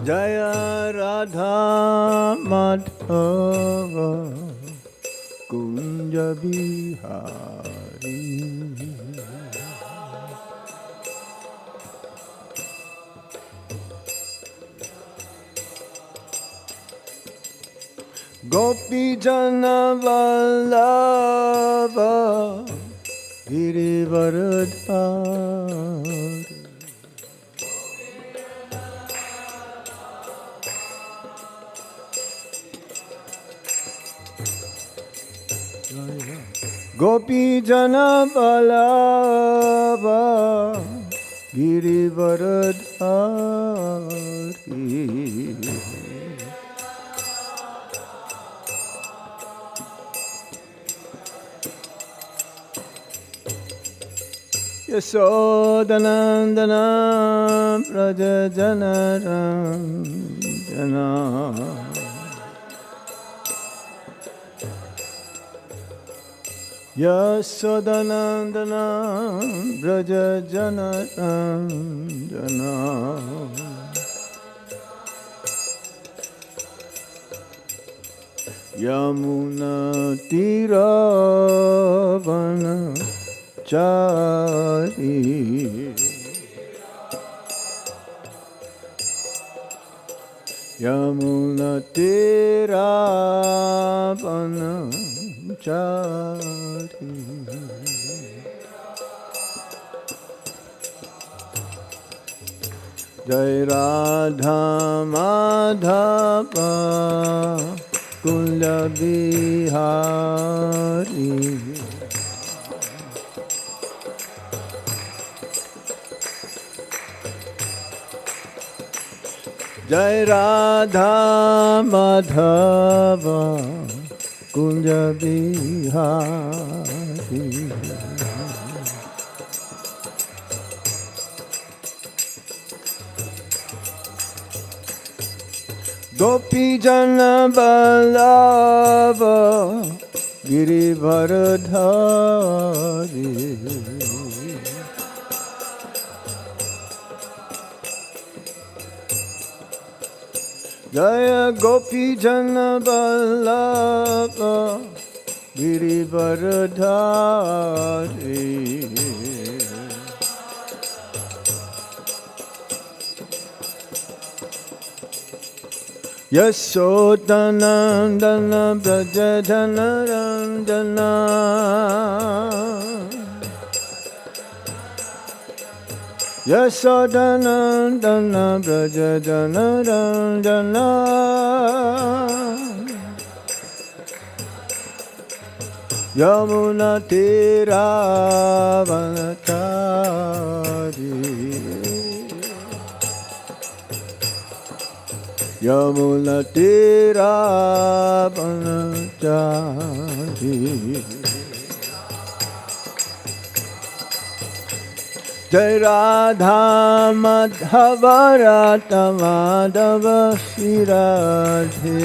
Jaya Radha Madhava Kunja Bihari. Gopi Jana Vallabha Girivaradhari. Gopi Jana Vallabha Girivaradhari. Yasodhanandana Praja Janardana. Yasodhanandana Praja Janardana. Yamuna Tiravana Chari. Yamuna Tiravana Chari. Jai Radha Madhava Kunda Bihari. Jai Radha Madhava Kunja Bihari. Gopi Jana Vallabha Girivaradhari. Jaya Gopi Jana Vallabha Girivaradhari. Yasodhanandana Braja Janardana. Yasodhanandana Braja Janardana. Yamuna Tiravanatari. Yamuna Tiravanatari. Jai Radha Madhava Radha Madhava Shri Radhe.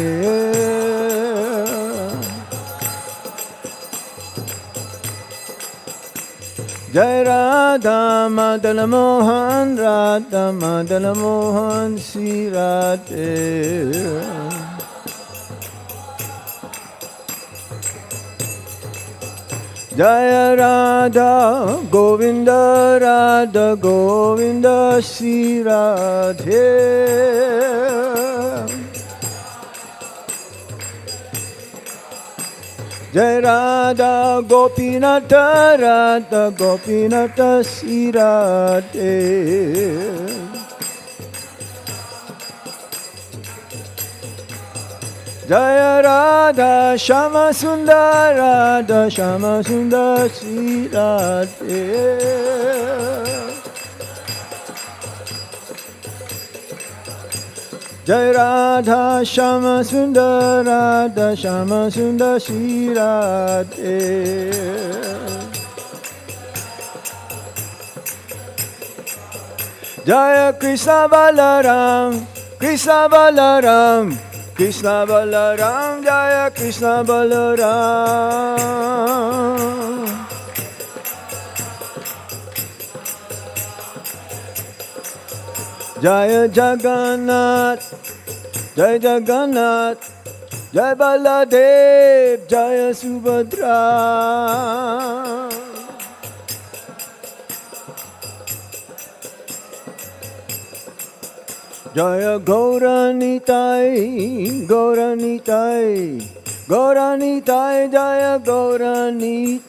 Jai Radha Madana Mohan Radha Madana Mohan Shri Radhe. Jaya Radha Govinda Radha Govinda Shri Radhe. Jai Radha Gopinatha Radha Gopinatha Shri Radhe. Jaya Radha Shama Sundar Radha Shama Sundar Shri Radhe. Jai Radha Shama Sundar Radha Shama Sundar Shri Radhe. Jaya Krishna Balaram Krishna Balaram Krishna Balaram Jaya Krishna Balaram. Jaya Jagannath, Jai Jagannath, Jai Baladev, Jaya Subhadra. Jaya Gauranitai, Gauranitai, Gauranitai, Jaya Gauranitai.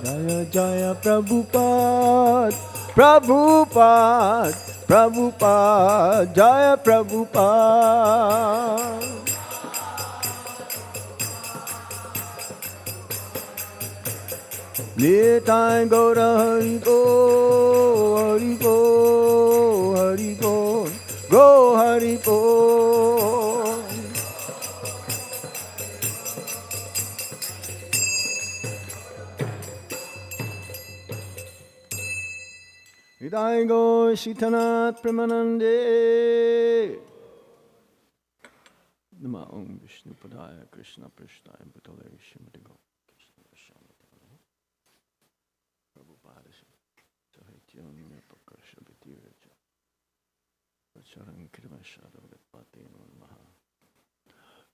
Jaya Jaya Prabhupada, Prabhupada, Prabhupada, Jaya Prabhupada. Nitai Gaura Hari Go, Hari Go, Hari Go, Go Hari Go. Nitai Go Shitanath Premanande. Nama Om Vishnu Padaya Krishna Prashtaya Bhutale Shimati Go.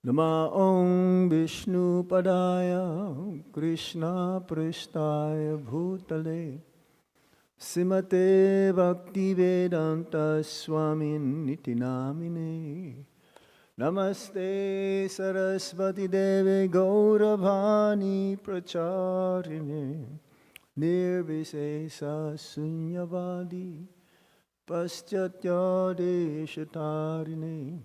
Nama Om Vishnu Padaya Krishna Prashtaya Bhutale Simate Bhakti Vedanta Swami Niti Namine Namaste Sarasvati Deve Gauravani Pracharine Nirvisesa Sunyavadi Paschatya Deshatarine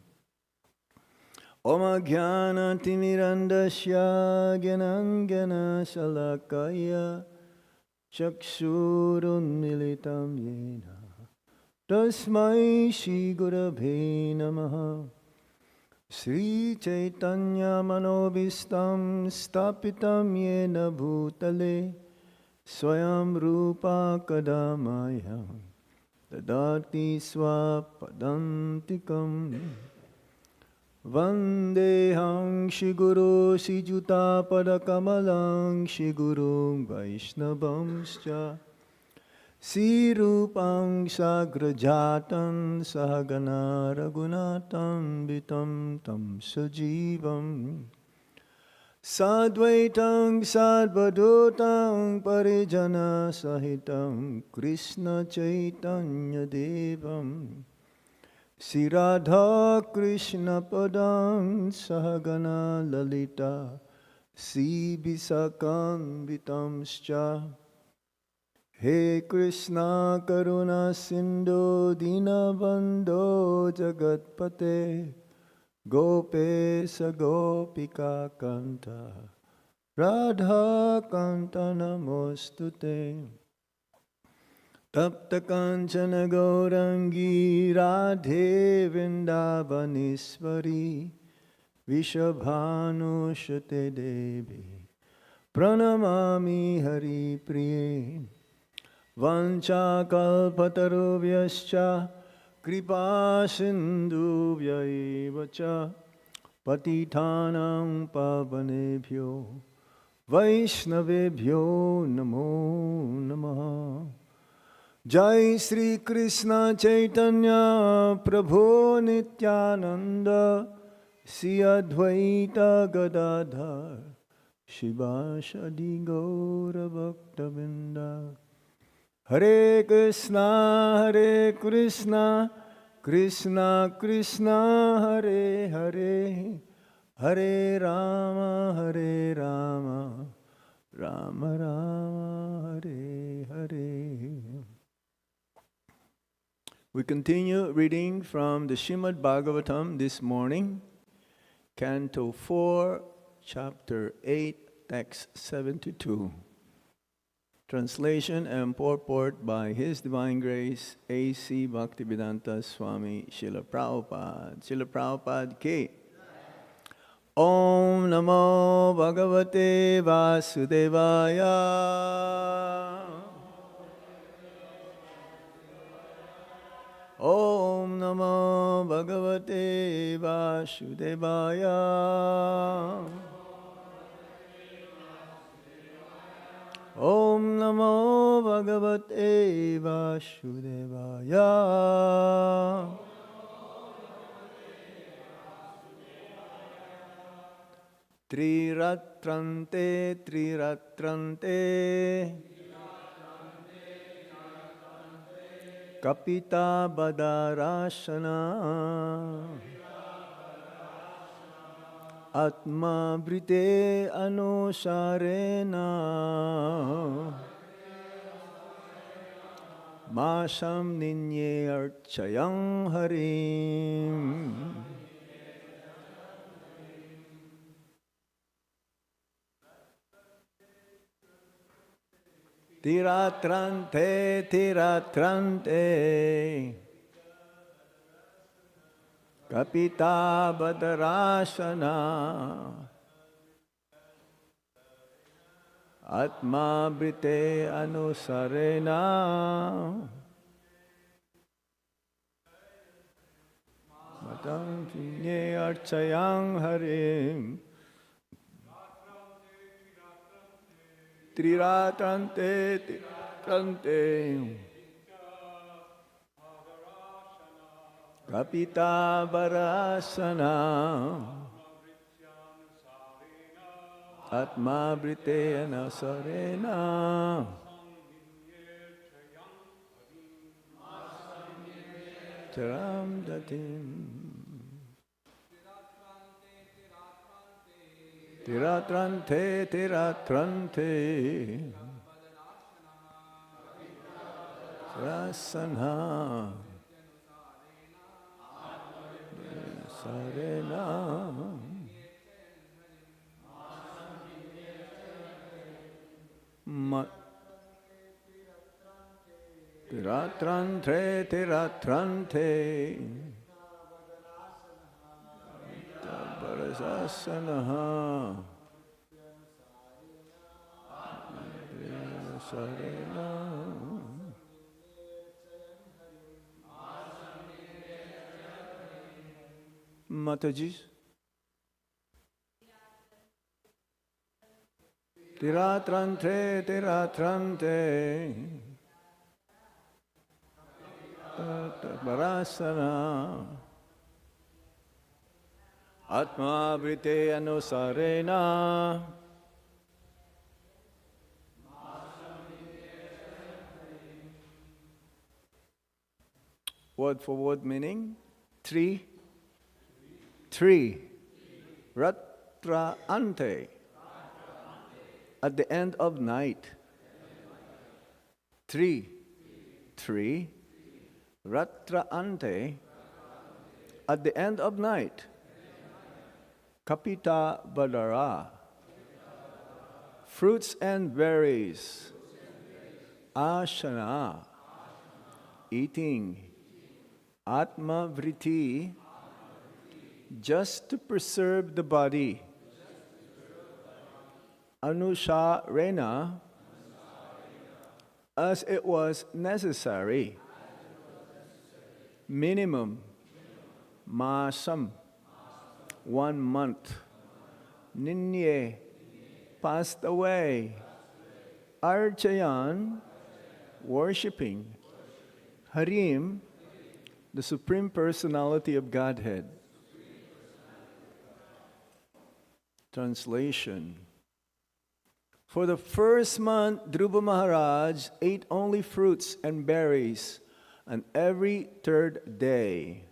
Om Jnana Timirandasya Gyanangana Salakaya Chakshurun Militam Yena Tasmai Shri Gurabhe Namaha Sri Chaitanya Manobhistam Stapitam Yena Bhutale Swayam Rupa Kadamaya Dadati Swapadantikam Vandeham Shri Guru Shri Juta Padakamalang Shri Guru Vaishnavamscha Shri Rupam Sagrajatan Sahagana Raghunatan Vitam Tam Sajivam Sadvaitam Sadvadutam Parijana Sahitam Krishna Chaitanya Devam Sri Radha Krishna Padam Sahagana Lalita Sri Visakam Vitamscha He Krishna Karuna Sindhu Dinabandho Jagatpate Gopesa Gopika Kanta Radha Kanta Namostute Tapta Kanchana Gaurangi Radhe Vrindavanishwari Vishabhanushate Devi Pranamami Hari Priye Vancha Kalpatarubhyascha Kripa Sindhubhya Cha Patithanam Pavanebhyo Vaishnavebhyo Namo Namaha Jai Sri Krishna Chaitanya Prabhu Nityananda Sri Advaita Gadadhar Shivashadi Gaura Bhaktavinda Hare Krishna Krishna Krishna Hare Hare Hare Rama Rama Rama Hare Hare. We continue reading from the Srimad Bhagavatam this morning, Canto 4, Chapter 8, Text 72. Translation and purport by His Divine Grace, A.C. Bhaktivedanta Swami Srila Prabhupada. Srila Prabhupada ki. Om Namo Bhagavate Vasudevaya. Om Namo Bhagavate Vasudevaya. Bhagavate Vasudevaya. Triratrante, triratrante, Kapita Badarasana, Atma Brite Anusarena, Masam Ninye Archayang Harim. Tiratrante, tiratrante, Kapita Badarasana, Atma Brite Anusarena, Matam Pinye Archayang Harim. Triratrante, triratrante, Kapita Varasana, Atma Brite Anasarena, Charam Datim. Tiratrante, tiratrante, Rasana, Sarena, Tiratrante, tiratrante, Parasasana, Sarena, Mataji. Tiratrante, tiratrante, Parasana, Atma Brite Anusarena, word for word meaning, three, Ratra ante, at the end of night. Three, Ratra ante, at the end of night. Kapita Badara, fruits and berries. Ashana, eating. Atma Vritti, just to preserve the body. Anusarena, as it was necessary. Minimum. Masam, 1 month. Ninye, passed away. Archayan, worshipping. Harim, the Supreme Personality of Godhead. Translation. For the first month, Dhruva Maharaj ate only fruits and berries on every third day,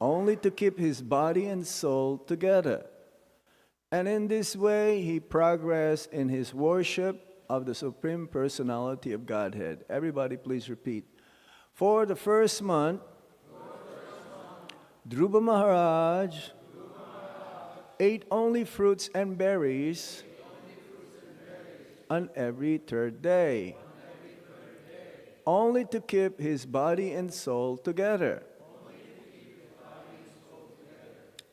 only to keep his body and soul together. And in this way, he progressed in his worship of the Supreme Personality of Godhead. Everybody please repeat. For the first month, Dhruva Maharaj ate only fruits and berries on every third day, only to keep his body and soul together.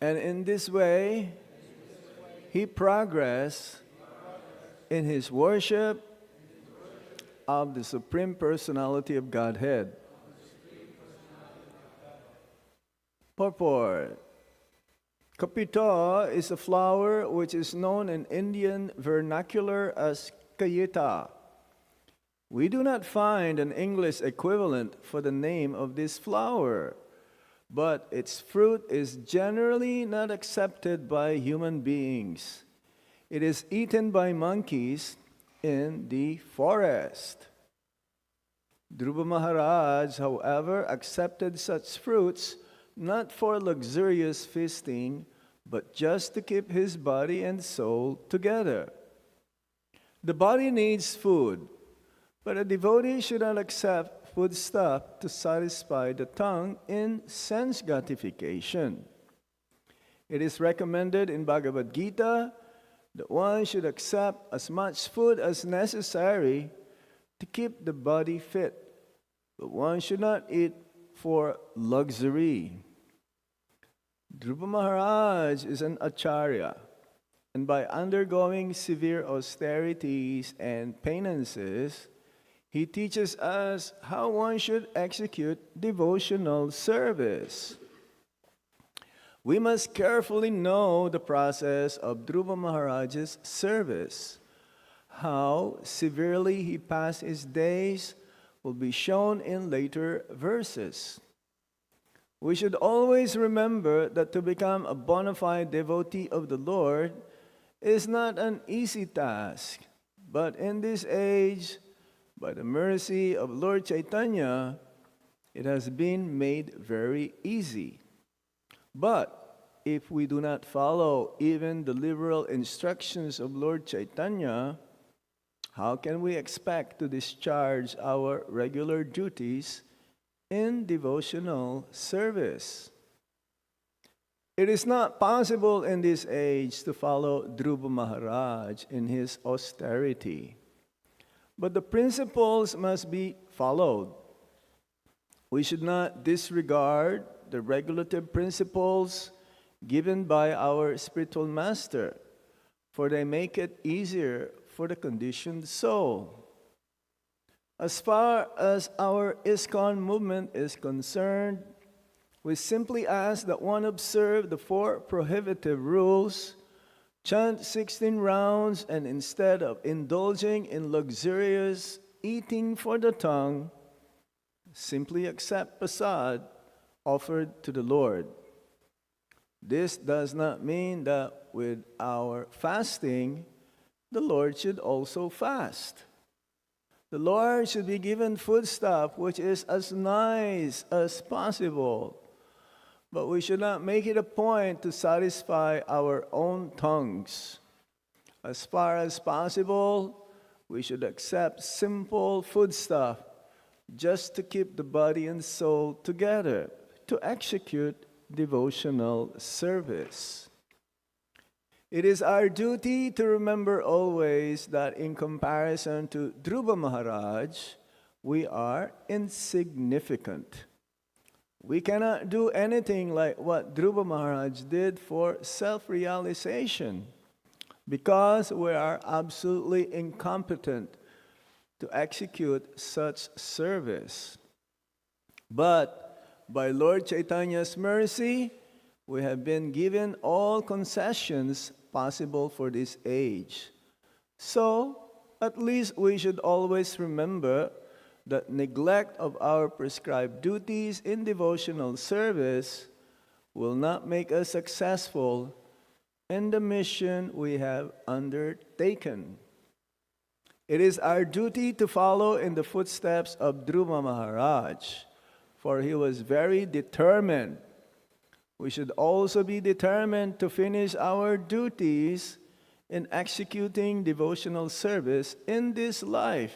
And in this way, he progressed in his worship of the Supreme Personality of Godhead. Purport. Kapita is a flower which is known in Indian vernacular as kayeta, We do not find an English equivalent for the name of this flower, but its fruit is generally not accepted by human beings. It is eaten by monkeys in the forest. Dhruva Maharaj, however, accepted such fruits not for luxurious feasting, but just to keep his body and soul together. The body needs food, but a devotee should not accept foodstuff to satisfy the tongue in sense gratification. It is recommended in Bhagavad Gita that one should accept as much food as necessary to keep the body fit, but one should not eat for luxury. Dhruva Maharaj is an acharya, and by undergoing severe austerities and penances, he teaches us how one should execute devotional service. We must carefully know the process of Dhruva Maharaj's service. How severely he passed his days will be shown in later verses. We should always remember that to become a bona fide devotee of the Lord is not an easy task, but in this age, by the mercy of Lord Chaitanya, it has been made very easy. But if we do not follow even the liberal instructions of Lord Chaitanya, how can we expect to discharge our regular duties in devotional service? It is not possible in this age to follow Dhruva Maharaj in his austerity. But the principles must be followed. We should not disregard the regulative principles given by our spiritual master, for they make it easier for the conditioned soul. As far as our ISKCON movement is concerned, we simply ask that one observe the 4 prohibitive rules, chant 16 rounds, and instead of indulging in luxurious eating for the tongue, simply accept prasad offered to the Lord. This does not mean that with our fasting, the Lord should also fast. The Lord should be given foodstuff which is as nice as possible. But we should not make it a point to satisfy our own tongues. As far as possible, we should accept simple foodstuff just to keep the body and soul together, to execute devotional service. It is our duty to remember always that in comparison to Dhruva Maharaj, we are insignificant. We cannot do anything like what Dhruva Maharaj did for self-realization because we are absolutely incompetent to execute such service. But by Lord Chaitanya's mercy, we have been given all concessions possible for this age. So, at least we should always remember that neglect of our prescribed duties in devotional service will not make us successful in the mission we have undertaken. It is our duty to follow in the footsteps of Dhruva Maharaj, for he was very determined. We should also be determined to finish our duties in executing devotional service in this life.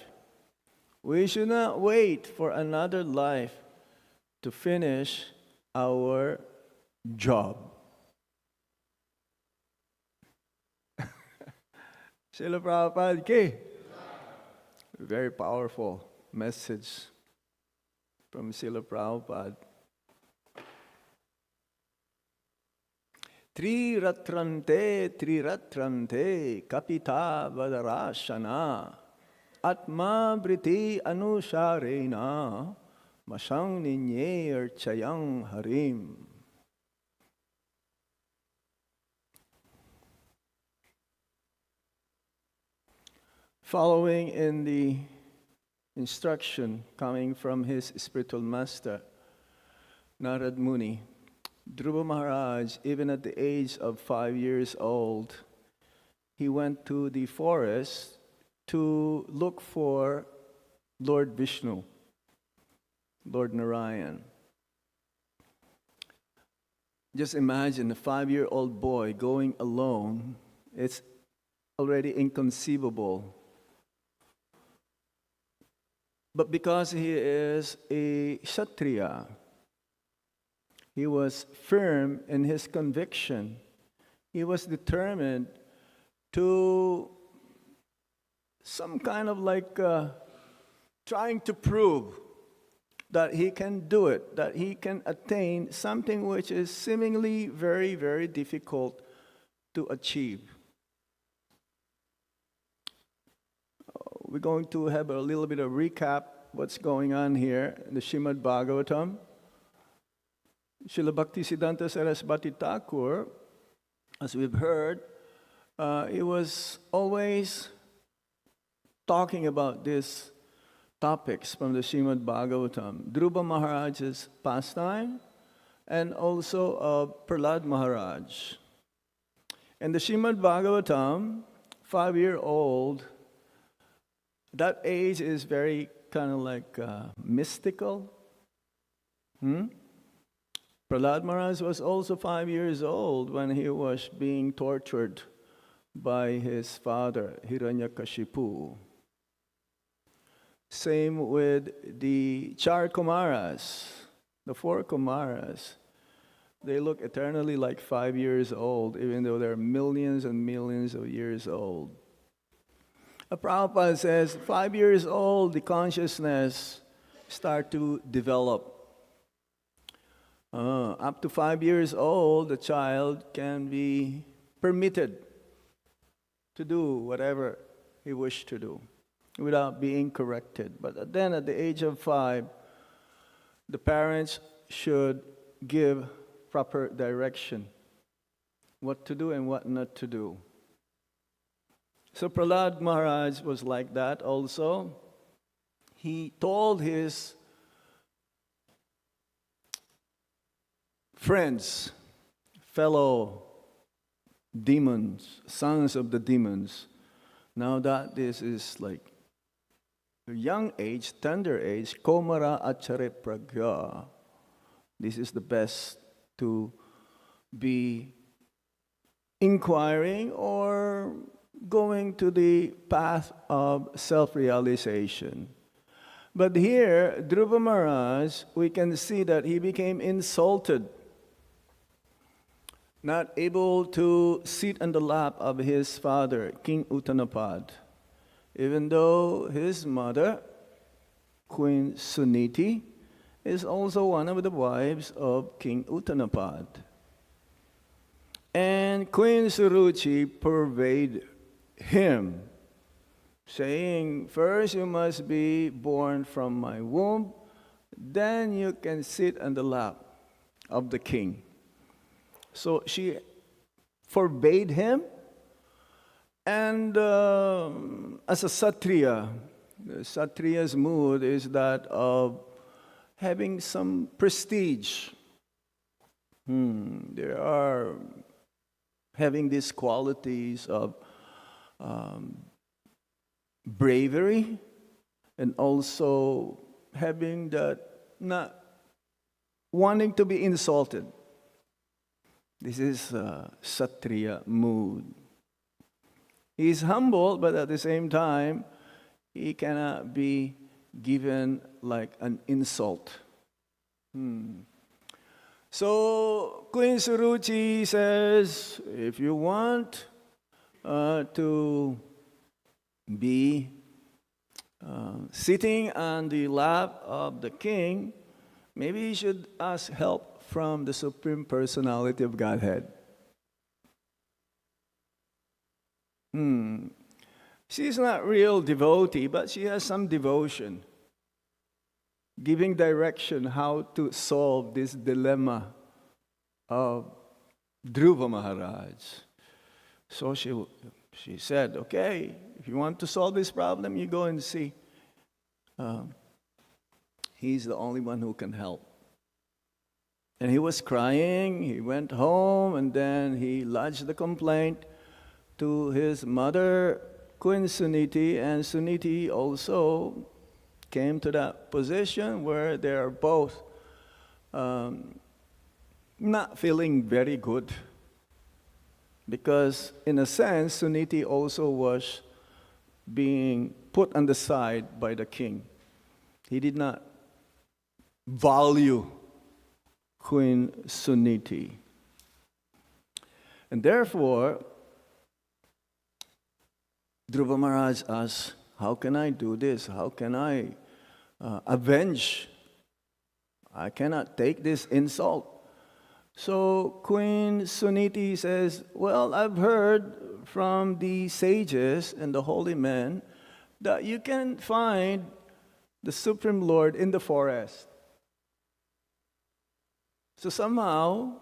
We should not wait for another life to finish our job. Srila Prabhupada ki. Very powerful message from Srila Prabhupada. Tri kapita vadarashana atma briti anusharena masang ninye archayang harim. Following in the instruction coming from his spiritual master, Narad Muni. Dhruva Maharaj, even at the age of 5 years old, he went to the forest to look for Lord Vishnu, Lord Narayan. Just imagine a 5-year-old boy going alone. It's already inconceivable. But because he is a Kshatriya, he was firm in his conviction. He was determined to some kind of like trying to prove that he can do it, that he can attain something which is seemingly very, very difficult to achieve. We're going to have a little bit of recap what's going on here in the Srimad Bhagavatam. Srila Bhaktisiddhanta Saraswati Thakur, as we've heard, he was always talking about these topics from the Srimad Bhagavatam, Dhruva Maharaj's pastime, and also of Prahlad Maharaj. In the Srimad Bhagavatam, 5-year-old, that age is very kind of like mystical. Prahlad Maharaj was also 5 years old when he was being tortured by his father, Hiranyakashipu. Same with the Char Kumaras, the 4 Kumaras. They look eternally like 5 years old, even though they're millions and millions of years old. Prabhupada says, 5 years old, the consciousness start to develop. Up to 5 years old, the child can be permitted to do whatever he wished to do without being corrected. But then at the age of 5, the parents should give proper direction, what to do and what not to do. So Prahlad Maharaj was like that also. He told his friends, fellow demons, sons of the demons, now that this is like a young age, tender age, Komara Achare Pragya, this is the best to be inquiring or going to the path of self-realization. But here, Dhruva Maharaj, we can see that he became insulted, not able to sit on the lap of his father, King Uttanapad, even though his mother, Queen Suniti, is also one of the wives of King Uttanapad. And Queen Suruchi purveyed him, saying, first you must be born from my womb, then you can sit on the lap of the king. So she forbade him, and as a Satriya, the Satriya's mood is that of having some prestige. They are having these qualities of bravery, and also having that not wanting to be insulted. This is Satriya mood. He is humble, but at the same time, he cannot be given like an insult. So Queen Suruchi says, if you want to be sitting on the lap of the king, maybe you should ask help from the Supreme Personality of Godhead. She's not real devotee, but she has some devotion, giving direction how to solve this dilemma of Dhruva Maharaj. So she said, okay, if you want to solve this problem, you go and see he's the only one who can help. And he was crying. He went home, and then he lodged the complaint to his mother, Queen Suniti, and Suniti also came to that position where they are both not feeling very good. Because in a sense, Suniti also was being put on the side by the king. He did not value Queen Suniti. And therefore, Dhruva Maharaj asked, how can I do this? How can I avenge? I cannot take this insult. So Queen Suniti says, well, I've heard from the sages and the holy men that you can find the Supreme Lord in the forest. So somehow,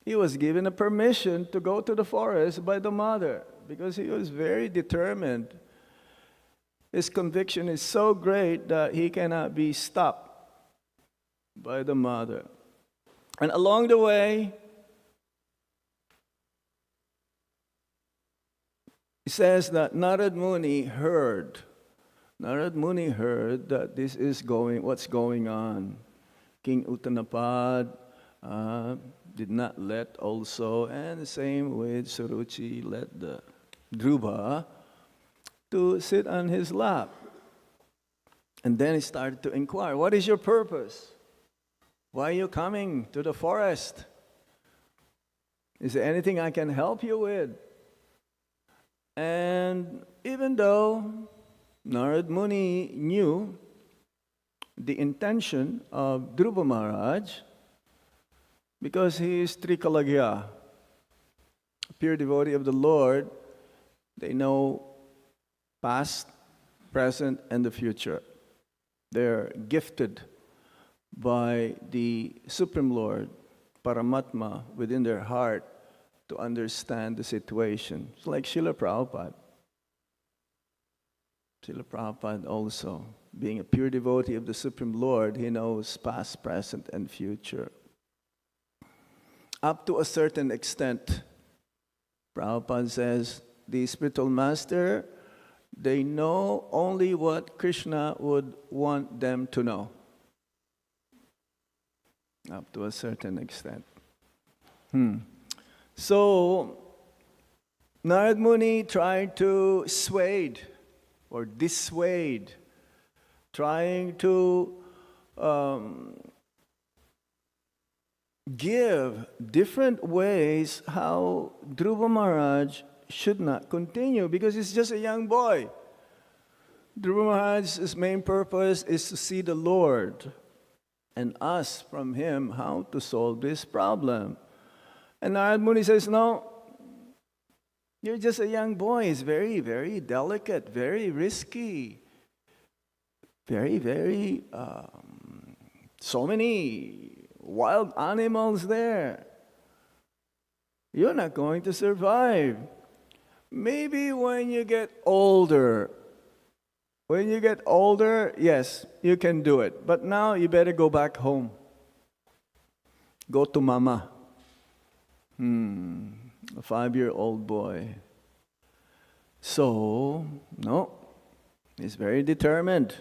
he was given a permission to go to the forest by the mother because he was very determined. His conviction is so great that he cannot be stopped by the mother. And along the way, it says that Narad Muni heard that this is what's going on. King Uttanapad did not let also, and the same with Suruchi, let the Dhruva to sit on his lap. And then he started to inquire, what is your purpose? Why are you coming to the forest? Is there anything I can help you with? And even though Narad Muni knew the intention of Dhruva Maharaj, because he is Trikalagya, a pure devotee of the Lord, they know past, present, and the future. They're gifted by the Supreme Lord, Paramatma, within their heart to understand the situation. It's like Srila Prabhupada. Srila Prabhupada also, being a pure devotee of the Supreme Lord, he knows past, present, and future. Up to a certain extent, Prabhupada says, the spiritual master, they know only what Krishna would want them to know. Up to a certain extent. So, Narad Muni tried to dissuade, trying to give different ways how Dhruva Maharaj should not continue, because he's just a young boy. Dhruva Maharaj's main purpose is to see the Lord and ask from him how to solve this problem. And Narad Muni says, no, you're just a young boy. It's very, very delicate, very risky, very, so many wild animals there. You're not going to survive. Maybe when you get older, yes, you can do it. But now you better go back home. Go to mama. A 5-year-old boy. So, no, he's very determined.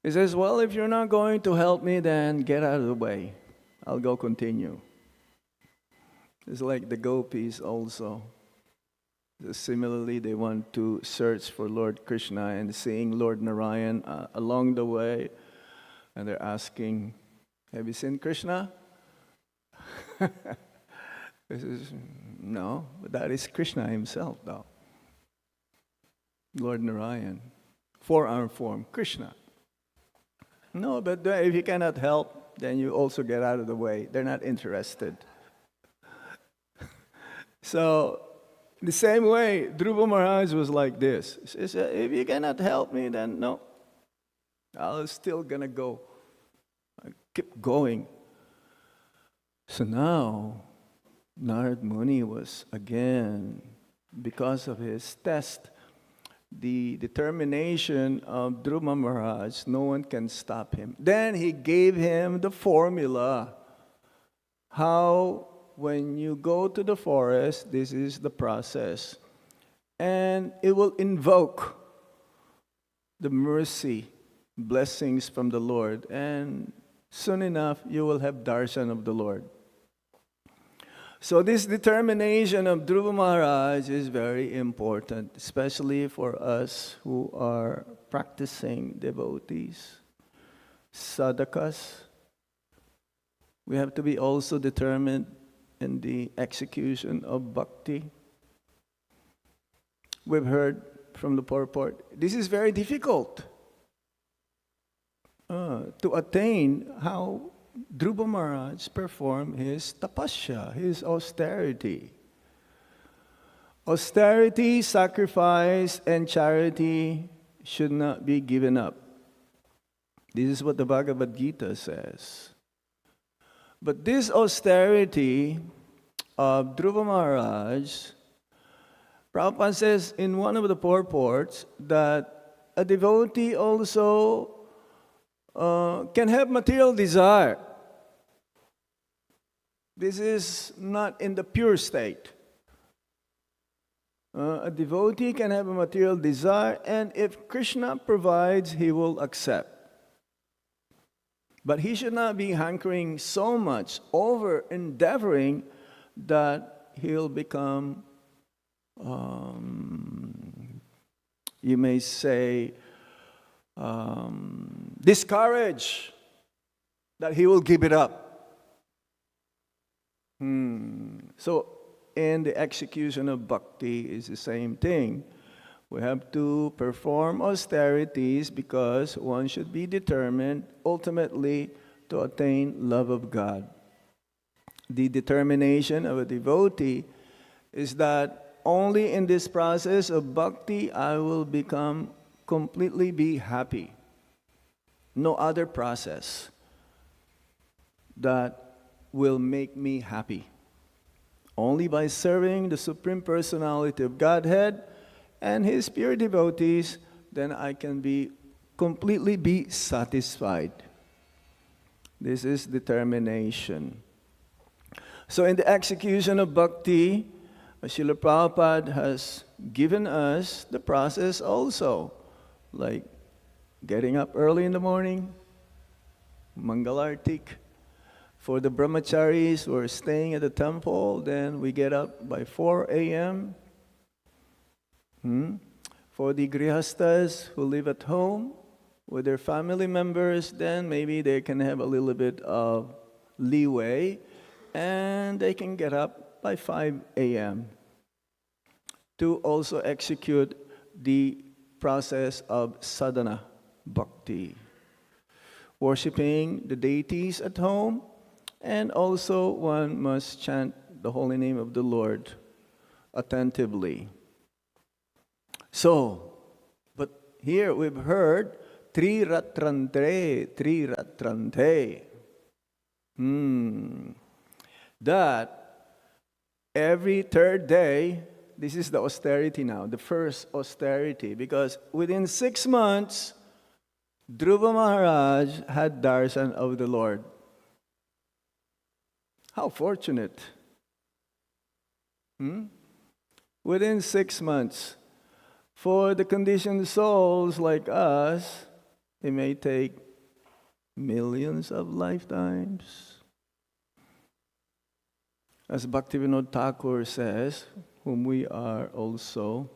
He says, well, if you're not going to help me, then get out of the way. I'll go continue. It's like the gopis also. Similarly, they want to search for Lord Krishna and seeing Lord Narayan along the way. And they're asking, have you seen Krishna? This is, no, that is Krishna himself, though. Lord Narayan, 4-arm form, Krishna. No, but if you cannot help, then you also get out of the way. They're not interested. So, the same way, Dhruva Maharaj was like this. He said, if you cannot help me, then no, I'm still gonna go. I keep going. So now, Narad Muni was again, because of his test, the determination of Dhruva Maharaj, no one can stop him. Then he gave him the formula how, when you go to the forest, this is the process. And it will invoke the mercy, blessings from the Lord. And soon enough, you will have darshan of the Lord. So this determination of Dhruva Maharaj is very important, especially for us who are practicing devotees, sadhakas. We have to be also determined in the execution of bhakti. We've heard from the purport, this is very difficult to attain how Dhruva Maharaj performed his tapasya, his austerity. Austerity, sacrifice, and charity should not be given up. This is what the Bhagavad Gita says. But this austerity of Dhruva Maharaj, Prabhupada says in one of the purports that a devotee also can have material desire. This is not in the pure state. A devotee can have a material desire, and if Krishna provides, he will accept. But he should not be hankering so much, over endeavoring, that he'll become, you may say, discouraged, that he will give it up. So, in the execution of bhakti is the same thing. We have to perform austerities because one should be determined ultimately to attain love of God. The determination of a devotee is that only in this process of bhakti I will become completely be happy. No other process that will make me happy. Only by serving the Supreme Personality of Godhead and His pure devotees, then I can be completely be satisfied. This is determination. So in the execution of bhakti, Srila Prabhupada has given us the process also, like getting up early in the morning, Mangalartik. For the brahmacharis who are staying at the temple, then we get up by 4 a.m. For the grihastas who live at home with their family members, then maybe they can have a little bit of leeway and they can get up by 5 a.m. to also execute the process of sadhana bhakti, worshipping the deities at home. And also one must chant the holy name of the Lord attentively. So, but here we've heard Tri Ratrante, Tri Ratrante. That every third day, this is the austerity now, the first austerity, because within 6 months, Dhruva Maharaj had darshan of the Lord. How fortunate. Within 6 months. For the conditioned souls like us, it may take millions of lifetimes. As Bhaktivinoda Thakur says, whom we are also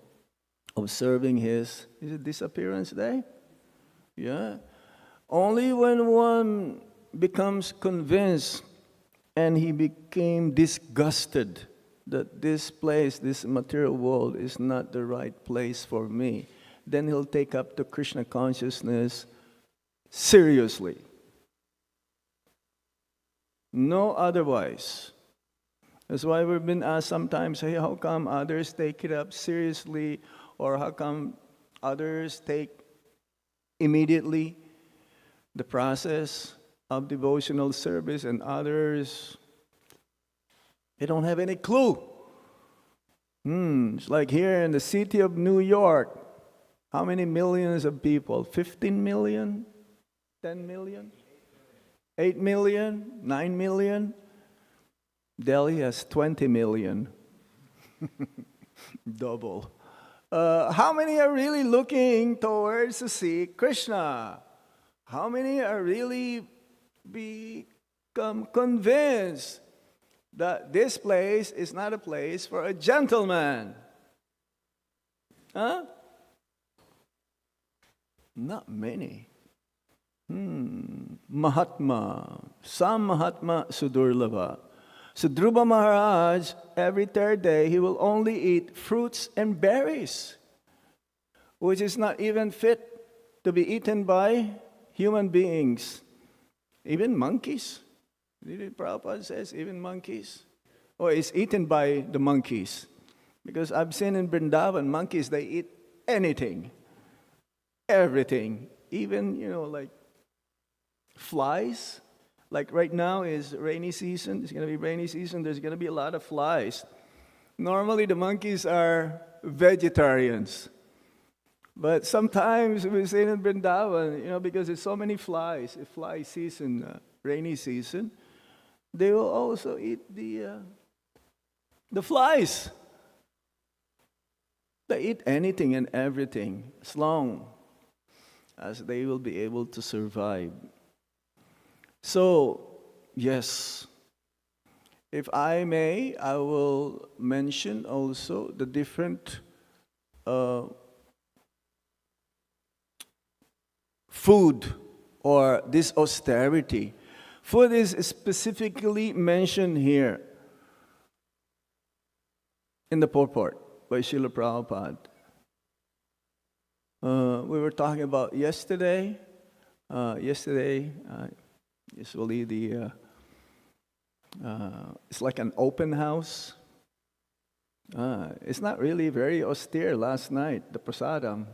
observing his, is it disappearance day? Yeah. Only when one becomes convinced and he became disgusted that this place, this material world is not the right place for me, then he'll take up the Krishna consciousness seriously. No otherwise. That's why we've been asked sometimes, hey, how come others take it up seriously, or how come others take immediately the process of devotional service and others, they don't have any clue. It's like here in the city of New York, How many millions of people? 15 million? 10 million? 8 million? 9 million? Delhi has 20 million. Double. How many are really looking towards to see Krishna? How many are really become convinced that this place is not a place for a gentleman? Huh? Not many. Mahatma. Some Mahatma Sudurlava. So Dhruva Maharaj, every third day, he will only eat fruits and berries, which is not even fit to be eaten by human beings, even monkeys. Prabhupada says even monkeys. Or it's eaten by the monkeys. Because I've seen in Vrindavan, monkeys, they eat anything, everything, even, like flies. Like right now is rainy season. It's going to be rainy season. There's going to be a lot of flies. Normally the monkeys are vegetarians. But sometimes we see in Vrindavan, because there's so many flies, fly season, rainy season, they will also eat the flies. They eat anything and everything as long as they will be able to survive. So, yes, if I may, I will mention also the different food or this austerity. Food is specifically mentioned here in the purport by Srila Prabhupada. We were talking about yesterday. Usually it's like an open house. It's not really very austere last night, the prasadam.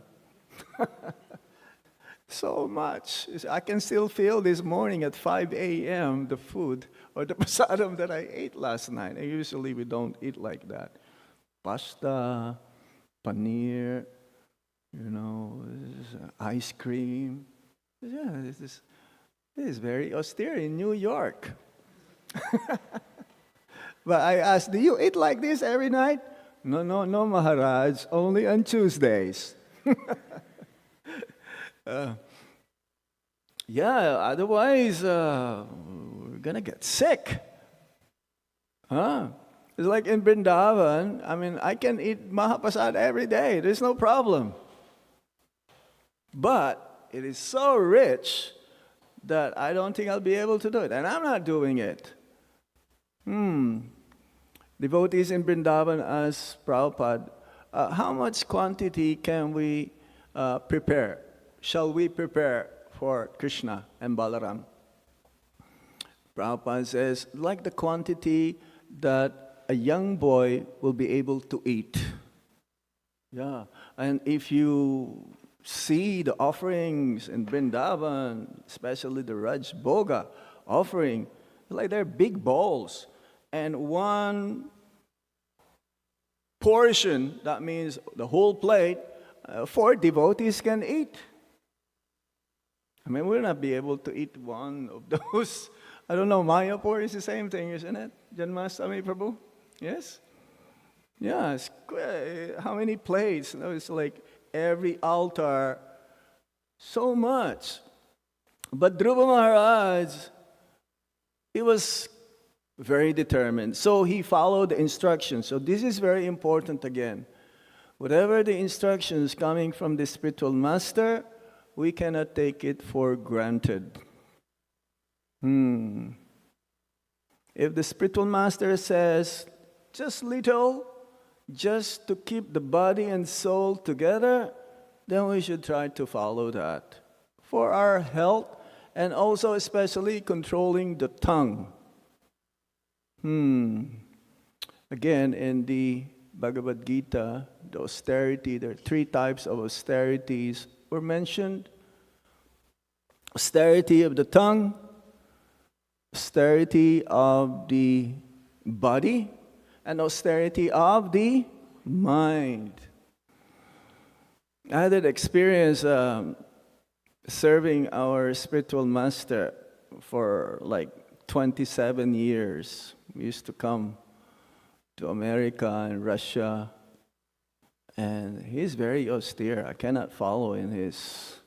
So much. I can still feel this morning at 5 a.m. the food or the prasadam that I ate last night. And usually we don't eat like that. Pasta, paneer, ice cream. Yeah, this is very austere in New York. But I asked, do you eat like this every night? No, Maharaj, only on Tuesdays. Otherwise, we're going to get sick. It's like in Vrindavan, I can eat Mahaprasad every day. There's no problem. But it is so rich that I don't think I'll be able to do it. And I'm not doing it. Devotees in Vrindavan asked Prabhupada, how much quantity can we prepare? Shall we prepare for Krishna and Balaram? Prabhupada says, like the quantity that a young boy will be able to eat. Yeah, and if you see the offerings in Vrindavan, especially the Raj Bhoga offering, like they're big bowls. And one portion, that means the whole plate, 4 devotees can eat. We'll not be able to eat one of those. I don't know, Mayapur is the same thing, isn't it? Janmashtami Prabhu? Yes? Yeah, how many plates? It's like every altar, so much. But Dhruva Maharaj, he was very determined. So he followed the instructions. So this is very important again. Whatever the instructions coming from the spiritual master, we cannot take it for granted. If the spiritual master says, just little, just to keep the body and soul together, then we should try to follow that for our health and also especially controlling the tongue. Again, in the Bhagavad Gita, the austerity, there are 3 types of austerities were mentioned. Austerity of the tongue, austerity of the body, and austerity of the mind. I had an experience serving our spiritual master for like 27 years. We used to come to America and Russia, and he's very austere. I cannot follow in his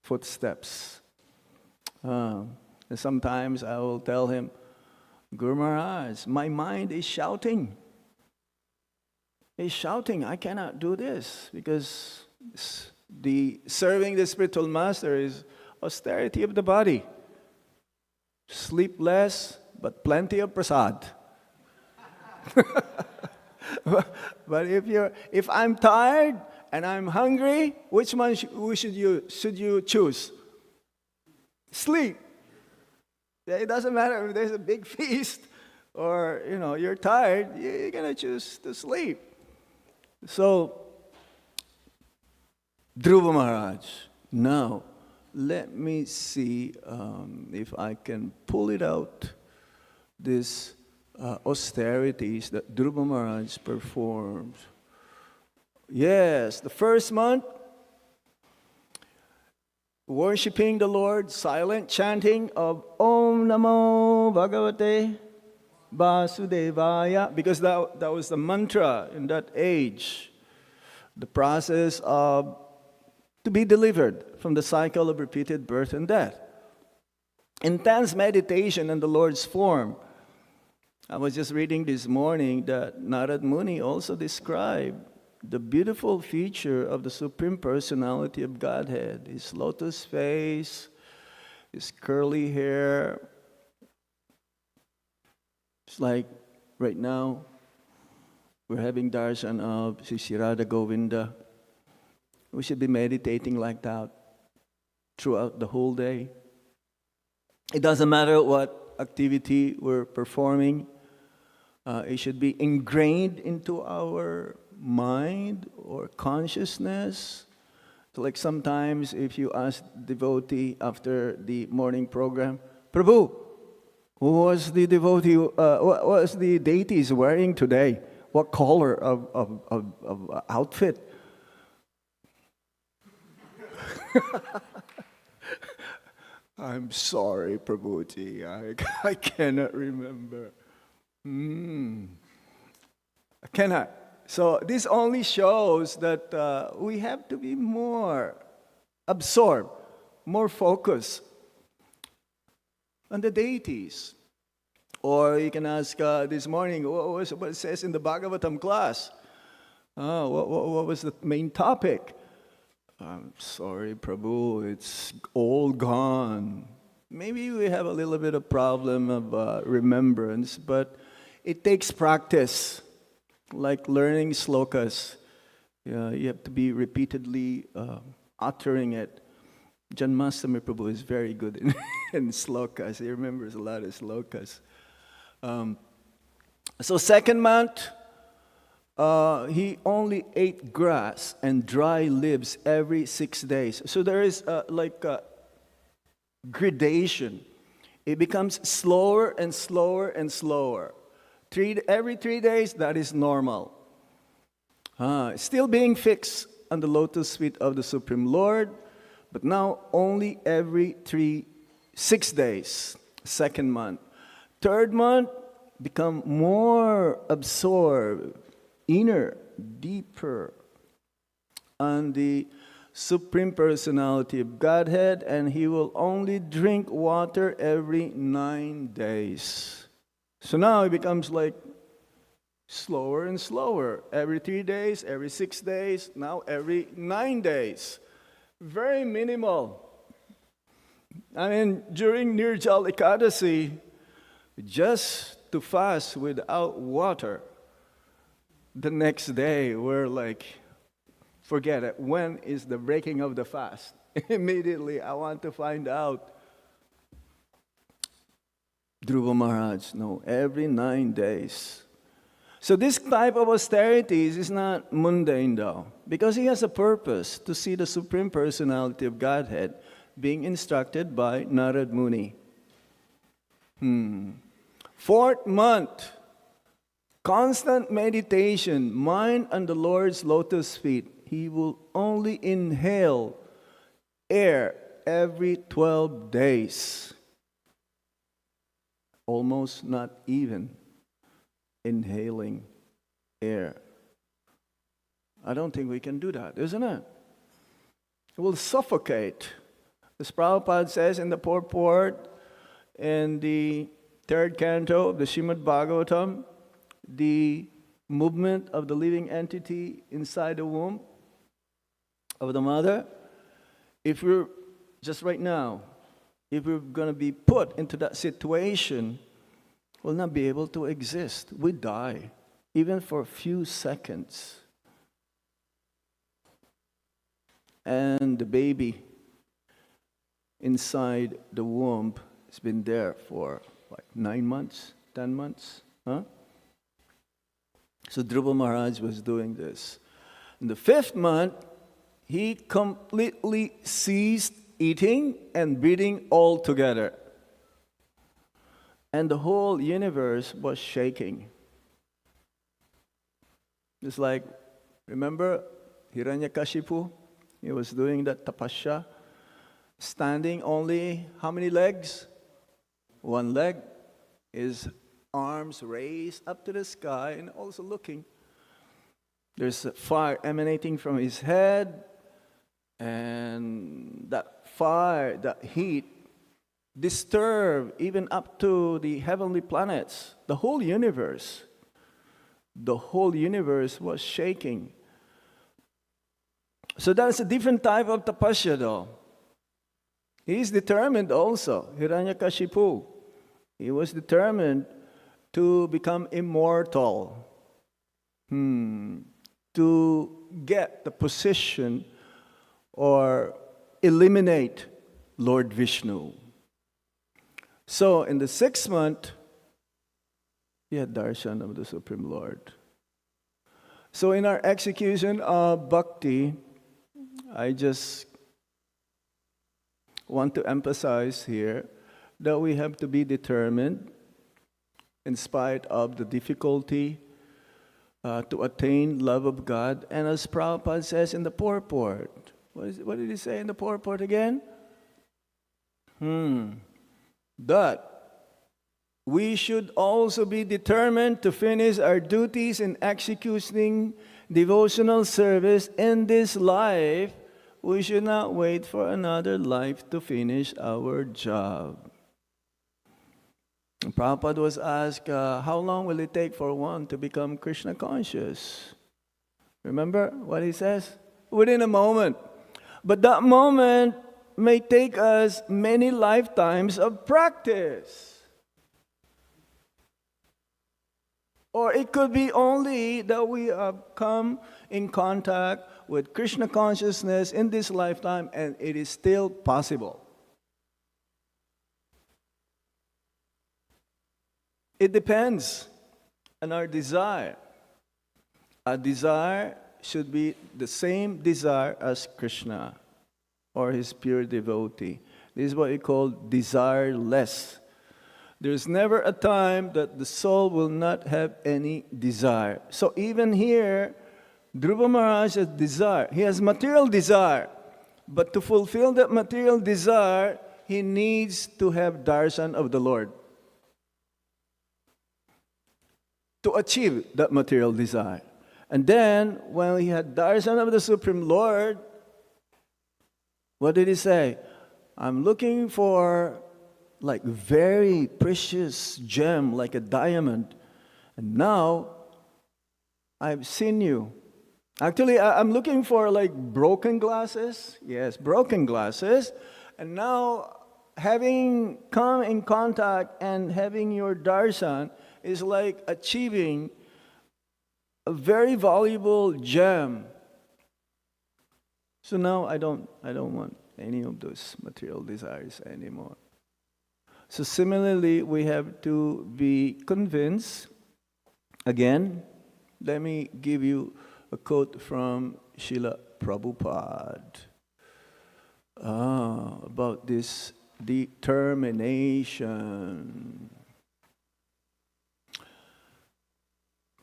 footsteps. And sometimes I will tell him, Guru Maharaj, my mind is shouting. It's shouting, I cannot do this, because serving the spiritual master is austerity of the body. Sleep less, but plenty of prasad. But if I'm tired and I'm hungry, which one should you choose? Sleep. It doesn't matter if there's a big feast or you're tired. You're gonna choose to sleep. So, Dhruva Maharaj. Now, let me see if I can pull it out. This austerities that Dhruva Maharaj performed. Yes, the first month, worshipping the Lord, silent chanting of Om Namo Bhagavate Vasudevaya, because that was the mantra in that age. The process of to be delivered from the cycle of repeated birth and death. Intense meditation in the Lord's form. I was just reading this morning that Narad Muni also described the beautiful feature of the Supreme Personality of Godhead. His lotus face, his curly hair. It's like right now, we're having darshan of Sri Radha Govinda. We should be meditating like that throughout the whole day. It doesn't matter what activity we're performing. It should be ingrained into our mind or consciousness. So like sometimes if you ask devotee after the morning program, Prabhu, who was the devotee, what was the deities wearing today? What color of outfit? I'm sorry, Prabhuji, I cannot remember. I cannot. So this only shows that we have to be more absorbed, more focused on the deities. Or you can ask this morning, what it says in the Bhagavatam class? What was the main topic? I'm sorry, Prabhu, it's all gone. Maybe we have a little bit of problem of remembrance, but it takes practice, like learning slokas. You have to be repeatedly uttering it. Janmashtami Prabhu is very good in slokas. He remembers a lot of slokas. So second month, he only ate grass and dry leaves every 6 days. So there is like a gradation. It becomes slower and slower and slower. Every 3 days, that is normal. Still being fixed on the lotus feet of the Supreme Lord, but now only every 6 days, second month. Third month, become more absorbed, inner, deeper on the Supreme Personality of Godhead, and he will only drink water every 9 days. So now it becomes like slower and slower. Every 3 days, every 6 days, now every 9 days. Very minimal. I mean, during Nirjal Ekadasi, just to fast without water, the next day we're like, forget it. When is the breaking of the fast? Immediately I want to find out. Dhruva Maharaj, no, every 9 days. So this type of austerities is not mundane though, because he has a purpose to see the Supreme Personality of Godhead being instructed by Narad Muni. Fourth month, constant meditation, mind on the Lord's lotus feet. he will only inhale air every 12 days. Almost not even inhaling air. I don't think we can do that, isn't it? It will suffocate. As Prabhupada says in the purport in the third canto of the Srimad Bhagavatam, the movement of the living entity inside the womb of the mother, if we're, just right now, if we're going to be put into that situation, we'll not be able to exist. We die, even for a few seconds. And the baby inside the womb has been there for like 9 months, 10 months, huh? So Dhruva Maharaj was doing this. In the 5th month, he completely ceased eating and breathing altogether. And the whole universe was shaking. It's like, remember Hiranyakashipu? He was doing that tapasya, standing only, how many legs? 1 leg. His arms raised up to the sky and also looking. There's a fire emanating from his head, and that fire, that heat, disturbed even up to the heavenly planets. The whole universe was shaking. So that's a different type of tapasya though. He is determined also, Hiranyakashipu. He was determined to become immortal, to get the position or eliminate Lord Vishnu. So in the 6th month, he had darshan of the Supreme Lord. So in our execution of Bhakti, I just want to emphasize here that we have to be determined in spite of the difficulty to attain love of God. And as Prabhupada says in the purport, what did he say in the purport again? That we should also be determined to finish our duties in executing devotional service in this life. We should not wait for another life to finish our job. Prabhupada was asked, how long will it take for one to become Krishna conscious? Remember what he says? Within a moment. But that moment may take us many lifetimes of practice. Or it could be only that we have come in contact with Krishna consciousness in this lifetime, and it is still possible. It depends on our desire. Our desire should be the same desire as Krishna or his pure devotee. This is what we call desireless. There's never a time that the soul will not have any desire. So even here, Dhruva Maharaj has desire. He has material desire. But to fulfill that material desire, he needs to have darshan of the Lord. To achieve that material desire. And then, when he had darshan of the Supreme Lord, what did he say? I'm looking for like very precious gem, like a diamond. And now, I've seen you. Actually, I'm looking for like broken glasses. Yes, broken glasses. And now, having come in contact and having your darshan is like achieving a very valuable gem. So now I don't want any of those material desires anymore. So similarly, we have to be convinced. Again, let me give you a quote from Srila Prabhupada about this determination.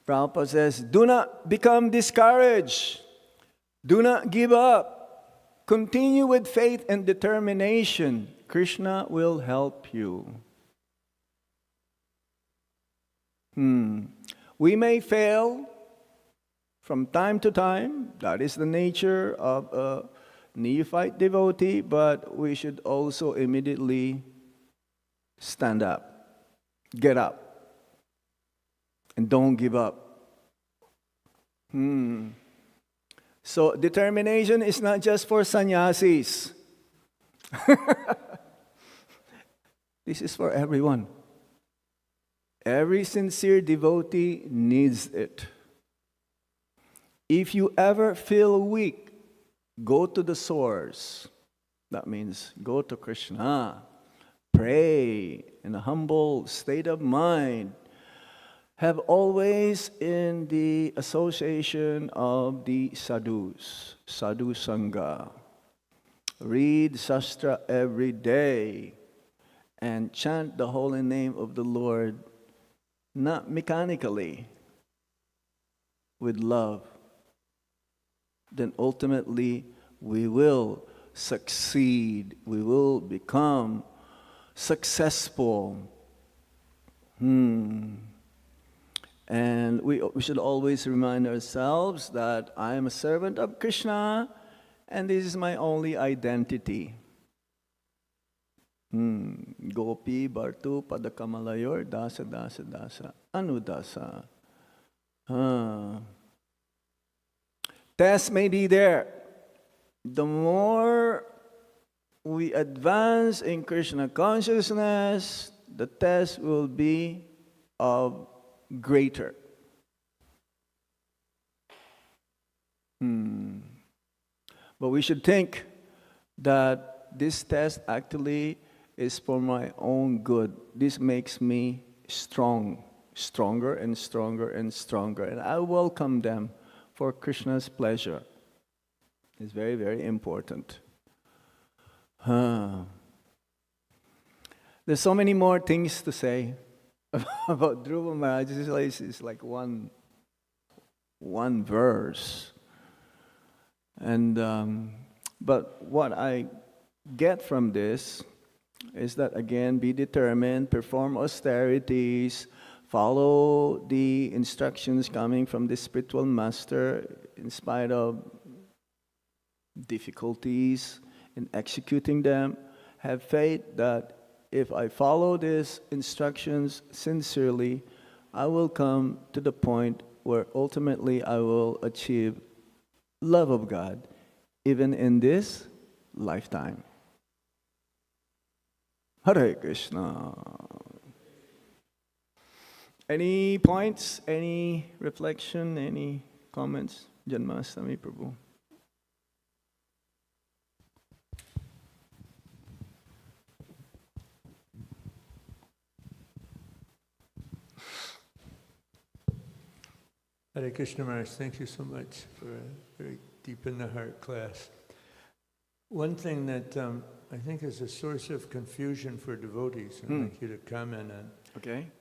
Prabhupada says, do not become discouraged. Do not give up. Continue with faith and determination. Krishna will help you. We may fail from time to time. That is the nature of a neophyte devotee, but we should also immediately stand up, get up, and don't give up. So determination is not just for sannyasis. This is for everyone. Every sincere devotee needs it. If you ever feel weak, go to the source. That means go to Krishna. Pray in a humble state of mind. Have always in the association of the sadhus, sadhu sangha. Read Shastra every day and chant the holy name of the Lord, not mechanically, with love. Then ultimately we will succeed. We will become successful. And we should always remind ourselves that I am a servant of Krishna and this is my only identity. Gopi, Bartu, Padakamalayor, Dasa, Dasa, Dasa, Anudasa. Tests may be there. The more we advance in Krishna consciousness, the test will be of greater. But we should think that this test actually is for my own good. This makes me stronger and stronger and stronger. And I welcome them for Krishna's pleasure. It's very, very important. There's so many more things to say about Dhruva Maharaj. It's like one verse. And but what I get from this is that, again, be determined, perform austerities, follow the instructions coming from the spiritual master in spite of difficulties in executing them. Have faith that if I follow these instructions sincerely, I will come to the point where ultimately I will achieve love of God, even in this lifetime. Hare Krishna. Any points, any reflection, any comments? Janmashtami Prabhu. Hare Krishna Maharaj, thank you so much for a very deep in the heart class. One thing that I think is a source of confusion for devotees, and I'd like you to comment on. Okay.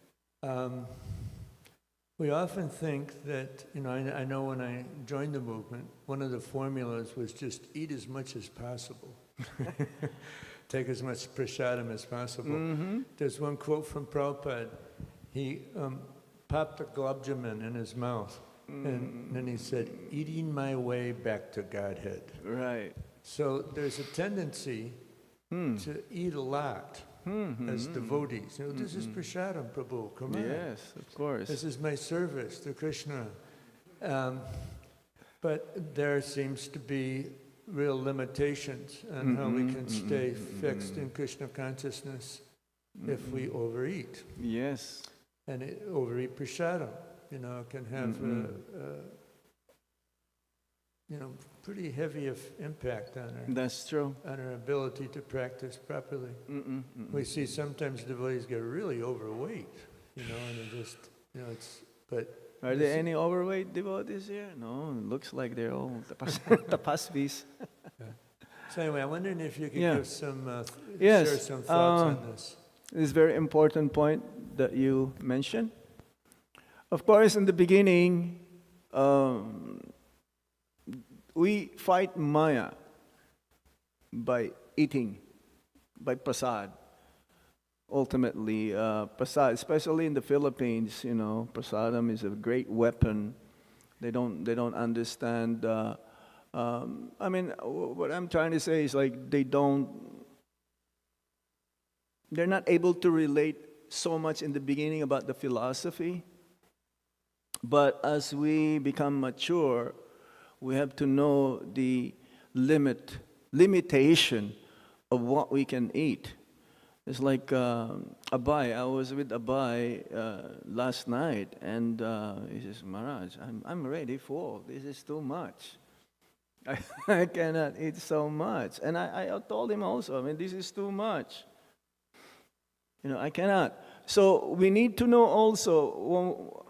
We often think that, I know when I joined the movement, one of the formulas was just eat as much as possible. Take as much prasadam as possible. There's one quote from Prabhupada. He popped a gulab jamun in his mouth, and then he said, "Eating my way back to Godhead." Right. So there's a tendency to eat a lot as devotees. This is prasadam, Prabhu, come on. Yes, of course. This is my service to Krishna. But there seems to be real limitations on how we can stay fixed in Krishna consciousness if we overeat. Yes. And overeat prasadam, can have pretty heavy impact on That's true. on our ability to practice properly. We see sometimes devotees get really overweight, and it just, but. Are there any overweight devotees here? No, it looks like they're all tapasvis. So anyway, I'm wondering if you could give some, yes. share some thoughts on this. This is a very important point that you mentioned. Of course, in the beginning, we fight Maya by eating, by prasad. Ultimately, prasad, especially in the Philippines, prasadam is a great weapon. They don't understand. What I'm trying to say is like they're not able to relate so much in the beginning about the philosophy. But as we become mature, we have to know the limitation of what we can eat. It's like Abhay. I was with Abhay last night, and he says, Maharaj, I'm already full. This is too much. I cannot eat so much. And I told him also, this is too much. I cannot. So we need to know also,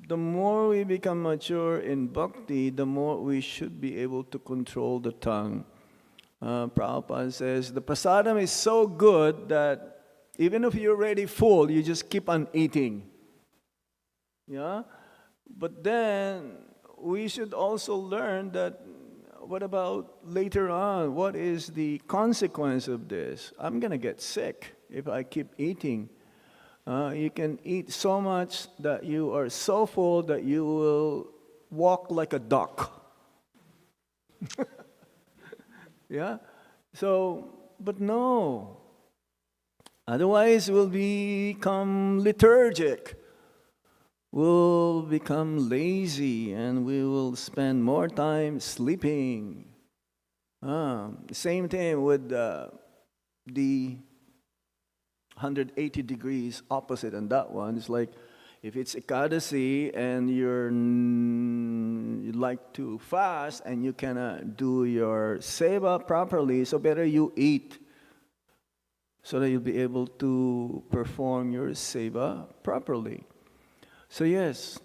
the more we become mature in bhakti, the more we should be able to control the tongue. Prabhupada says, the prasadam is so good that even if you're already full, you just keep on eating. Yeah? But then, we should also learn that, what about later on? What is the consequence of this? I'm going to get sick if I keep eating. You can eat so much that you are so full that you will walk like a duck. Yeah? So, but no. Otherwise, we'll become lethargic. We'll become lazy and we will spend more time sleeping. Same thing with the 180 degrees opposite on that one. It's like, if it's Ekadasi and you like to fast and you cannot do your seva properly, so better you eat so that you'll be able to perform your seva properly. So yes,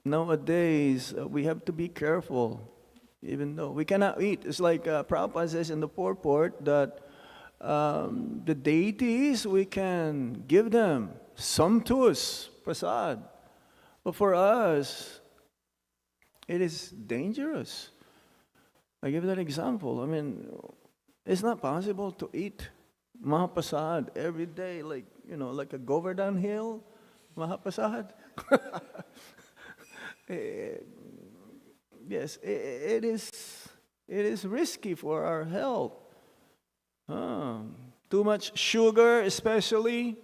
nowadays we have to be careful, even though we cannot eat. It's like Prabhupada says in the purport that the deities, we can give them sumptuous prasad. But for us, it is dangerous. I give that example. It's not possible to eat Mahaprasad every day, like a Govardhan Hill Mahaprasad. Yes, it is risky for our health. Too much sugar, especially.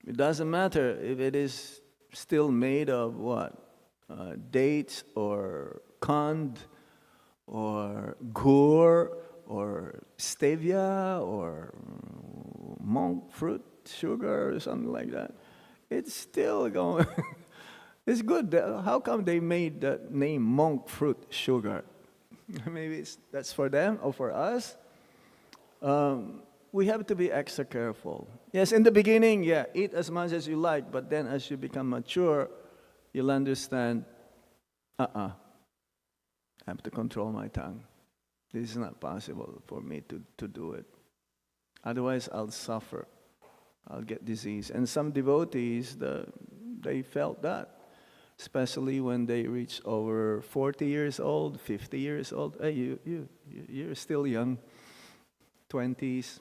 It doesn't matter if it is still made of what? Dates or kand or gur or stevia or monk fruit sugar or something like that. It's still going. It's good. How come they made that name monk fruit sugar? Maybe that's for them or for us. We have to be extra careful. Yes, in the beginning, eat as much as you like, but then as you become mature, you'll understand, I have to control my tongue. This is not possible for me to do it. Otherwise, I'll suffer. I'll get disease. And some devotees, they felt that. Especially when they reach over 40 years old, 50 years old. Hey, you're still young, 20s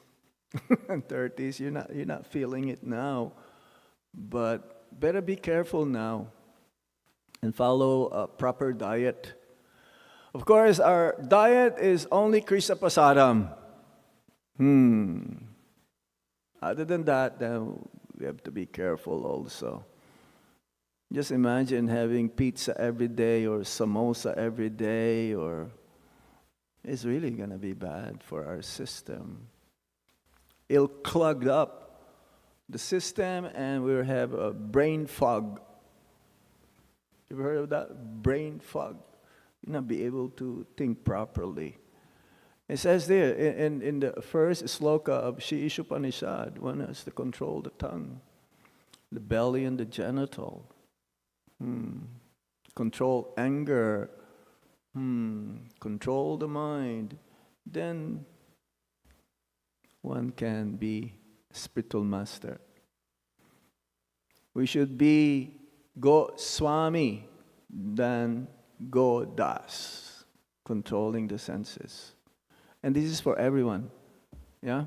and 30s. You're not feeling it now, but better be careful now and follow a proper diet. Of course, our diet is only Krishna Prasadam. Other than that, then we have to be careful also. Just imagine having pizza every day or samosa every day, it's really going to be bad for our system. It'll clog up the system and we'll have a brain fog. You ever heard of that? Brain fog. You'll not be able to think properly. It says there in the first sloka of Shri Ishopanishad, one has to control the tongue, the belly and the genital. Control anger, control the mind, then one can be a spiritual master. We should be Swami than go das, controlling the senses. And this is for everyone. Yeah?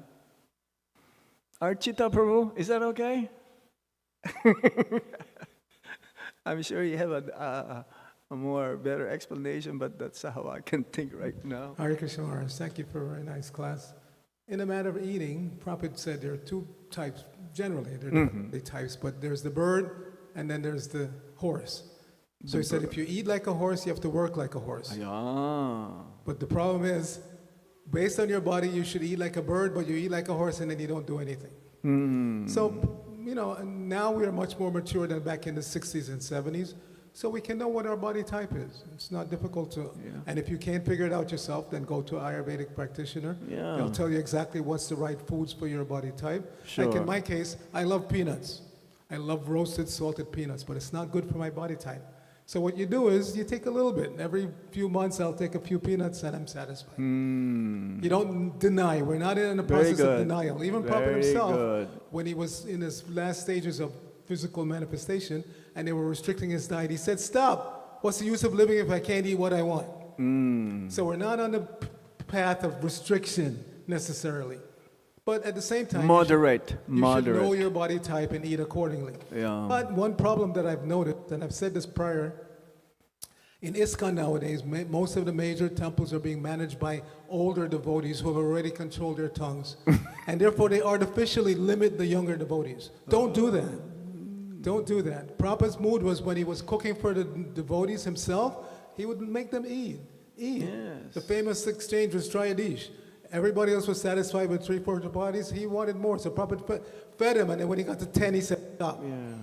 Archita Prabhu, is that okay? I'm sure you have a more better explanation, but that's how I can think right now. Hare Krishna Maharaj, thank you for a very nice class. In the matter of eating, Prabhupada said there are two types, generally, there are different types, but there's the bird and then there's the horse. So he said if you eat like a horse, you have to work like a horse. Yeah. But the problem is, based on your body, you should eat like a bird, but you eat like a horse and then you don't do anything. So, you know, and now we are much more mature than back in the 60s and 70s. So we can know what our body type is. It's not difficult to, and if you can't figure it out yourself, then go to an Ayurvedic practitioner. Yeah. They'll tell you exactly what's the right foods for your body type. Like Sure. in my case, I love peanuts. I love roasted, salted peanuts, but it's not good for my body type. So what you do is you take a little bit. Every few months, I'll take a few peanuts and I'm satisfied. You don't deny. We're not in a Very process of good. denial. Even Prabhupada Very himself, good. when he was in his last stages of physical manifestation and they were restricting his diet, he said, stop. What's the use of living if I can't eat what I want? So we're not on the path of restriction necessarily. But at the same time, Moderate. you should know Moderate. your body type and eat accordingly. Yeah. But one problem that I've noticed, and I've said this prior, in ISKCON nowadays, most of the major temples are being managed by older devotees who have already controlled their tongues. And therefore, they artificially limit the younger devotees. Don't do that. Don't do that. Prabhupada's mood was when he was cooking for the devotees himself, he would make them eat. Yes. The famous exchange was try a dish. Everybody else was satisfied with 3-4 chapatis. He wanted more. So Prabhupada fed him, and then when he got to 10, he said, stop. Yeah.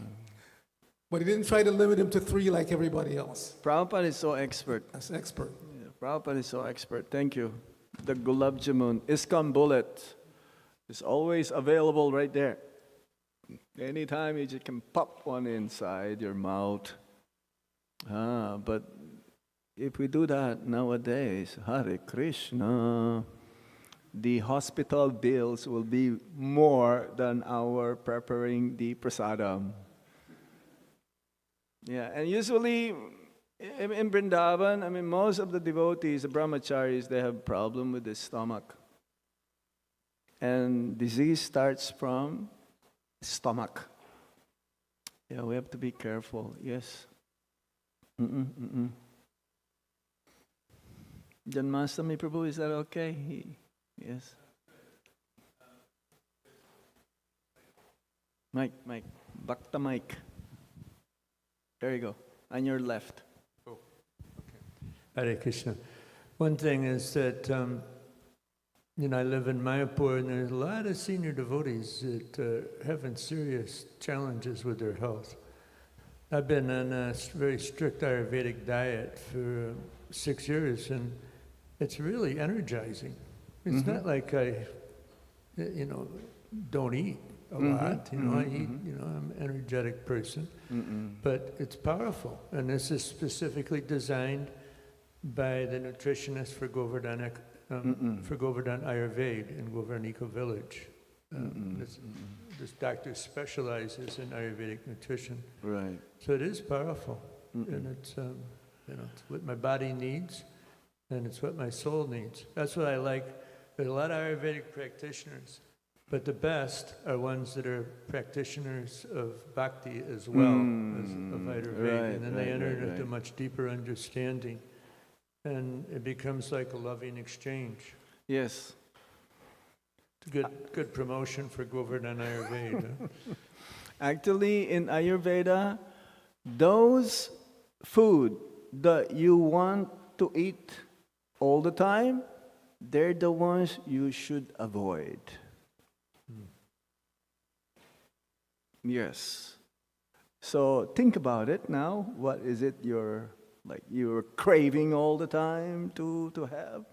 But he didn't try to limit him to 3 like everybody else. Prabhupada is so expert. That's expert. Yeah, Prabhupada is so expert. Thank you. The Gulab Jamun, ISKCON bullet, is always available right there. Anytime you just can pop one inside your mouth. But if we do that nowadays, Hare Krishna, the hospital bills will be more than our preparing the prasadam. Yeah, and usually in Vrindavan, I mean, most of the devotees, the brahmacharis, they have problem with the stomach. And disease starts from stomach. Yeah, we have to be careful. Yes. Janmashtami Prabhu, is that okay? Yes. Mike, Bhakta Mike. There you go, on your left. Oh, okay. Hare Krishna. One thing is that, I live in Mayapur, and there's a lot of senior devotees that are having serious challenges with their health. I've been on a very strict Ayurvedic diet for 6 years, and it's really energizing. It's not like I, don't eat a lot. I eat, I'm an energetic person. But it's powerful. And this is specifically designed by the nutritionist for Govardhan Ayurveda in Govardhan Eco Village. This doctor specializes in Ayurvedic nutrition. Right. So it is powerful. And it's, it's what my body needs, and it's what my soul needs. That's what I like. There's a lot of Ayurvedic practitioners, but the best are ones that are practitioners of Bhakti as well as of Ayurveda. Right, and then they enter into right. much deeper understanding, and it becomes like a loving exchange. Yes. It's good promotion for Govardhan Ayurveda. Actually, in Ayurveda, those food that you want to eat all the time, they're the ones you should avoid. Yes. So think about it now. What is it you're craving all the time to have?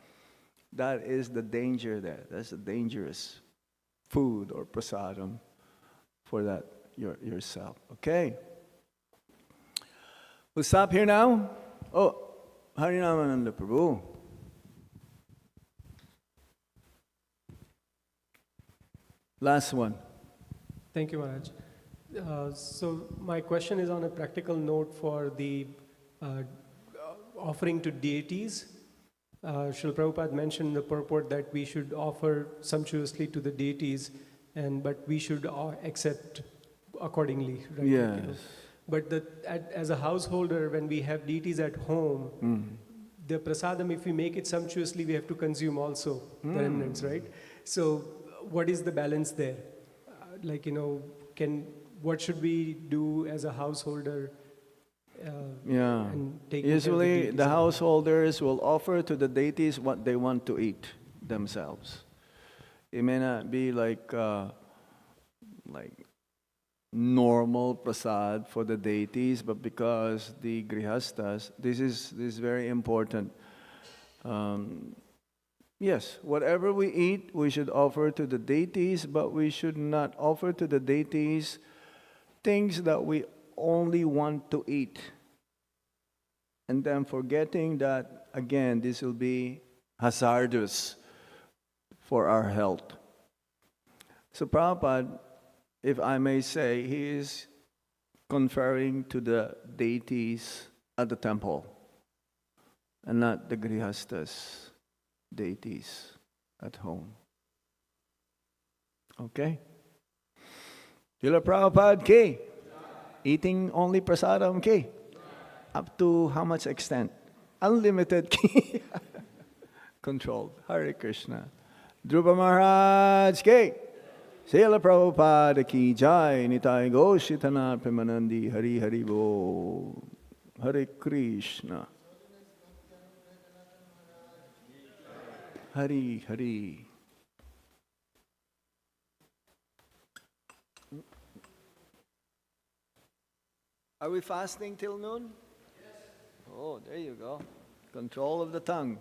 That is the danger there. That's a dangerous food or prasadam for that yourself. Okay. We'll stop here now. Oh, Harinamananda Prabhu. Last one. Thank you, Maharaj. So my question is on a practical note for the offering to deities. Srila Prabhupada mentioned in the purport that we should offer sumptuously to the deities, but we should accept accordingly, right? Yes. But as a householder, when we have deities at home, the prasadam, if we make it sumptuously, we have to consume also the remnants, right? So what is the balance there? What should we do as a householder? And take care of Usually deities the at home? householders will offer to the deities what they want to eat themselves. It may not be like normal prasad for the deities, but because the grihastas, this is very important. Yes, whatever we eat, we should offer to the deities, but we should not offer to the deities things that we only want to eat. And then forgetting that, again, this will be hazardous for our health. So Prabhupada, if I may say, he is conferring to the deities at the temple and not the grihastas, deities at home. Okay? Srila Prabhupada ki, eating only prasadam ki. Up to how much extent? Unlimited ki. Controlled. Hare Krishna. Dhruva Maharaj ki. Srila Prabhupada ki jai. Nitai Goshitana Premanandi. Hari Hari Bo. Hare Krishna. Hari Hari. Are we fasting till noon? Yes. Oh, there you go. Control of the tongue.